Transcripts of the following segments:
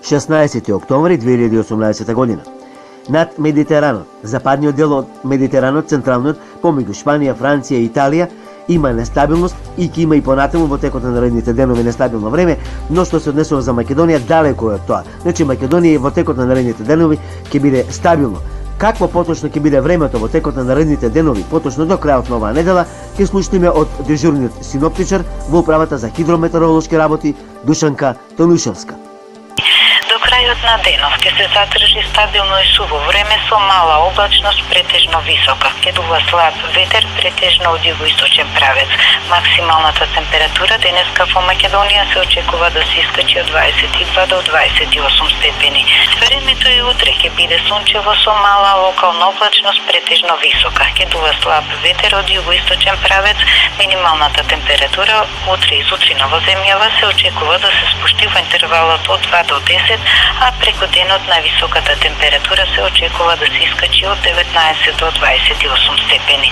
16 октомври 2018 година. Над Медитеранот, западниот дел од Медитеранот, централниот, помеѓу Шпанија, Франција и Италија, има нестабилност и ќе има и понатаму во текот на наредните денови нестабилно време, но што се однесува за Македонија далеко е од тоа. Значи Македонија во текот на наредните денови ќе биде стабилно. Какво поточно ќе биде времето во текот на наредните денови, поточно до крајот на оваа недела, ќе слушнеме од дежурниот синоптичар во управата за хидрометеоролошки работи Душанка Тонушевска. До крајот на денов ќе се задржи стабилно и суво време со мала облачност, претежно висока. Ќе дува слаб ветер, претежно од југоисточен правец. Максималната температура денеска во Македонија се очекува да се искачи од 22 до 28 степени. Времето и утре ќе биде сончево со мала локална облачност, претежно висока. Ќе дува слаб ветер од југоисточен правец. Минималната температура утре и сутрина во земјава се очекува да се спушти во интервалот од 2 до 10, а преку денот највисоката температура се очекува да се искачи од 19 до 28 степени.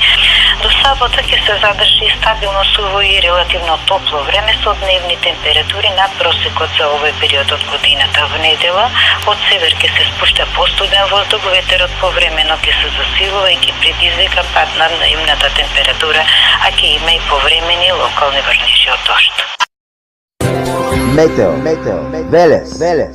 До сабота ќе се задржи стабилно суво и релативно топло време со дневни температури над просекот за овој период од годината. Во недела од север ќе се спушта постуден воздух, ветерот повремено ќе се засилува и ќе предизвика пад на дневната температура, а ќе има и повремени локални врнежи од дожд. Метео, Велес. Метео,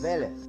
Велес.